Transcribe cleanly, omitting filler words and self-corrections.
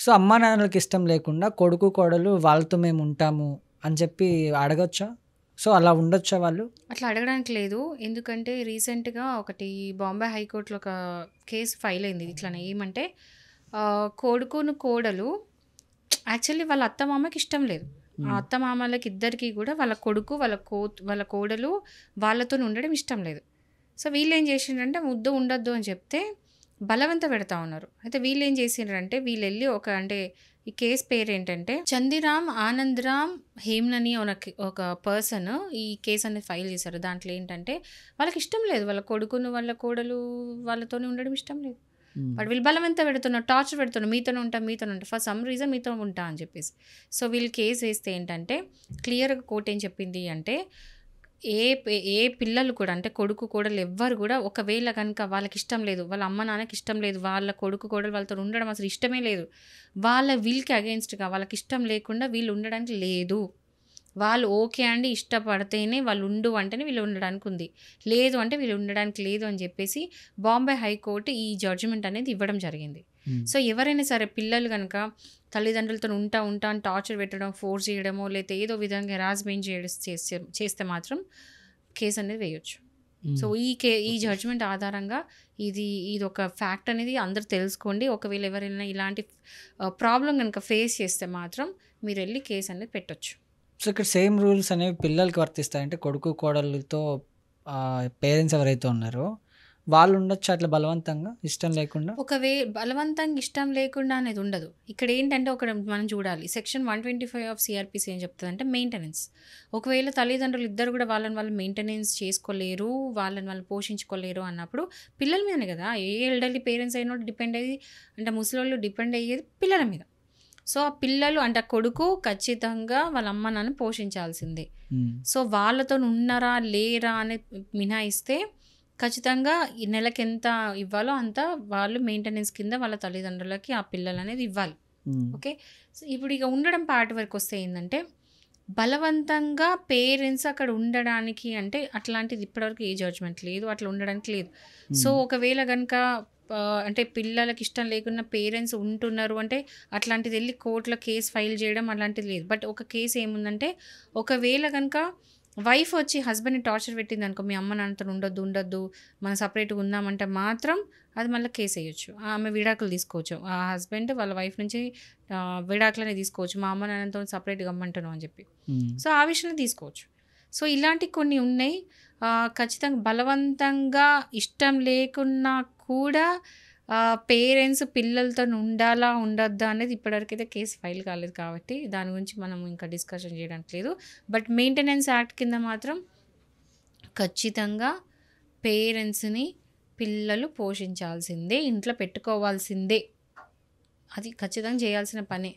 So, అమ్మానాన్నలకి ఇష్టం లేకుండా కొడుకు, కోడలు వాళ్ళతో మేముంటాము అని చెప్పి అడగొచ్చా? సో, అలా ఉండొచ్చా వాళ్ళు? అట్లా అడగడానికి లేదు. ఎందుకంటే రీసెంట్‌గా ఒకటి బాంబే హైకోర్ట్‌లో ఒక కేస్ ఫైల్ అయింది. ఇట్లనే ఏమంటే కొడుకును, కోడలు యాక్చువల్లీ వాళ్ళ అత్తమామకి ఇష్టం లేదు. ఆ హ్మ్. అత్తమామలకి ఇద్దరికీ కూడా వాళ్ళ కొడుకు, వాళ్ళ కోడలు వాళ్ళతోని ఉండడం ఇష్టం లేదు. సో, వీళ్ళేం చేశిండ్రంటే వద్దు ఉండొద్దు అని చెప్తే బలవంత పెడతా ఉన్నారు. అయితే వీళ్ళేం చేసిండ్రంటే వీళ్ళెళ్లి అంటే ఈ కేస్ పేరేంటంటే చందిరామ్, ఆనందరామ్, హేమ్నని ఒక పర్సన్ ఈ కేస్ అనేది ఫైల్ చేశారు. దాంట్లో ఏంటంటే వాళ్ళకిష్టం లేదు. వాళ్ళ కొడుకును, వాళ్ళ కోడలు వాళ్ళతోని ఉండడం ఇష్టం లేదు. హ్మ్. బట్ వీళ్ళు బలవంత పెడుతున్నారు. టార్చర్ పెడుతున్నారు. మీతోనే ఉంటా, మీతోనే ఉంటా. ఫర్ సమ్ రీజన్ మీతో ఉంటా అని చెప్పేసి. సో, వీళ్ళు కేస్ వేస్తే ఏంటంటే క్లియర్‌గా కోర్ట్ ఏం చెప్పింది అంటే ఏ పిల్లలు కూడా అంటే కొడుకు, కోడలు ఎవ్వరు గూడా ఒకవేళ గనుక వాళ్ళకిష్టం లేదు. వాళ్ళ అమ్మ, నాన్నకి ఇష్టం లేదు. వాళ్ళ కొడుకు, కోడలు వాళ్ళతోని ఉండడం అసలు ఇష్టమే లేదు. వాళ్ళ విల్‌కి అగెయిన్స్ట్‌గా వాళ్ళకిష్టం లేకుండా వీళ్ళు ఉండడానికి లేదు. వాళ్ళు ఓకే అండి. ఇష్టపడితేనే వాళ్ళు ఉండు అంటేనే వీళ్ళు ఉండడానికి ఉంది. లేదు అంటే వీళ్ళు ఉండడానికి లేదు అని జెప్పేసి బాంబే హైకోర్ట్ ఈ జడ్జిమెంట్ అనేది ఇవ్వడం జరిగింది. హ్మ్. సో, ఎవరైనా సరే పిల్లలు గనక తల్లిదండ్రులతోని ఉంటా అని టార్చర్ పెట్టడం, ఫోర్స్ చేయడమో లేతే ఏదో విధంగా హెరాస్మెంట్ చేస్తే మాత్రం కేస్ అనేది వేయొచ్చు. సో, హ్మ్. ఈ జడ్జిమెంట్ ఆధారంగా ఇదొక ఫ్యాక్ట్ అనేది అందరూ తెలుసుకోండి. ఒకవేళ ఎవరైనా ఇలాంటి ప్రాబ్లమ్ గనక ఫేస్ చేస్తే మాత్రం మీరెళ్లి కేస్ అనేది పెట్టొచ్చు. సో, ఇక్కడ సేమ్ రూల్స్ అనేవి పిల్లలకి వర్తిస్తాయి. అంటే కొడుకు, కోడళ్ళతో పేరెంట్స్ ఎవరైతే ఉన్నారో వాళ్ళు ఉండొచ్చా అట్లా బలవంతంగా ఇష్టం లేకుండా? బలవంతంగా ఇష్టం లేకుండా అనేది ఉండదు. ఇక్కడేంటంటే మనం చూడాలి. సెక్షన్ 125 ఆఫ్ సీఆర్‌పీసీ ఏం చెప్తదంటే మెయింటెనెన్స్. ఒకవేళ తల్లిదండ్రులు ఇద్దరు కూడా వాళ్ళని వాళ్ళు మెయింటెనెన్స్ చేసుకోలేరు, వాళ్ళని వాళ్ళు పోషించుకోలేరు అన్నప్పుడు పిల్లల మీదనే కదా! ఏ ఎల్డర్లీ పేరెంట్స్ అయినోళ్ళు డిపెండ్ అయ్యి అంటే ముసలోళ్ళు డిపెండ్ అయ్యేది పిల్లల మీద. సో, ఆ పిల్లలు అంటే ఆ కొడుకు ఖచ్చితంగా వాళ్ళ అమ్మ, నాన్న పోషించాల్సిందే. హ్మ్. సో, వాళ్ళతోని ఉన్నారా? లేరా? అనేది మినహాయిస్తే ఖచ్చితంగా ఈ నెలకెంత ఇవ్వాలో అంత వాళ్ళు మెయింటెనెన్స్ కింద వాళ్ళ తల్లిదండ్రులకి ఆ పిల్లలనేది ఇవ్వాలి. హ్మ్. ఓకే. సో, ఇప్పుడు ఇక ఉండడం పార్ట్ వరకొస్తే ఏందంటే, బలవంతంగా పేరెంట్స్ అక్కడ ఉండడానికి అంటే అట్లాంటిది ఇప్పటివరకు ఏ జడ్జ్‌మెంట్ లేదు. అట్లా ఉండడానికి లేదు. సో, హ్మ్. ఒకవేళ గనక అంటే పిల్లలకి ఇష్టం లేకున్నా పేరెంట్స్ ఉంటున్నారు అంటే అట్లాంటిదెళ్లి కోర్ట్‌లో కేస్ ఫైల్ చేయడం అలాంటిది లేదు. బట్ ఒక కేస్ ఏముందంటే, ఒకవేళ గనక వైఫ్ వచ్చి హస్బెండ్‌ని టార్చర్ పెట్టిందనుకో, మీ అమ్మ నాన్నతోని ఉండొద్దు, మనం సెపరేట్‌గా ఉందామంటే మాత్రం అది మళ్ళా కేసేయొచ్చు. ఆమె విడాకులు తీసుకోవచ్చు. ఆ హస్బెండ్ వాళ్ళ వైఫ్ నుంచి విడాకులనేవి తీసుకోవచ్చు. మా అమ్మ నాన్నతోని సెపరేట్‌గా కమ్మంటాను అని చెప్పి. హ్మ్. సో, ఆ విషయంలో తీసుకోవచ్చు. సో, ఇలాంటివి కొన్ని ఉన్నాయి. ఖచ్చితంగా బలవంతంగా ఇష్టం లేకున్నా కూడా పేరెంట్స్ పిల్లలతోని ఉండాలా? ఉండొద్దా? అనేది ఇప్పటివరకైతే కేస్ ఫైల్ కాలేదు కాబట్టి దాని గురించి మనం ఇంకా డిస్కషన్ చేయడానికి లేదు. బట్ మెయింటెనెన్స్ యాక్ట్ కింద మాత్రం ఖచ్చితంగా పేరెంట్స్‌ని పిల్లలు పోషించాల్సిందే. ఇంట్లో పెట్టుకోవాల్సిందే. అది ఖచ్చితంగా చేయాల్సిన పనే.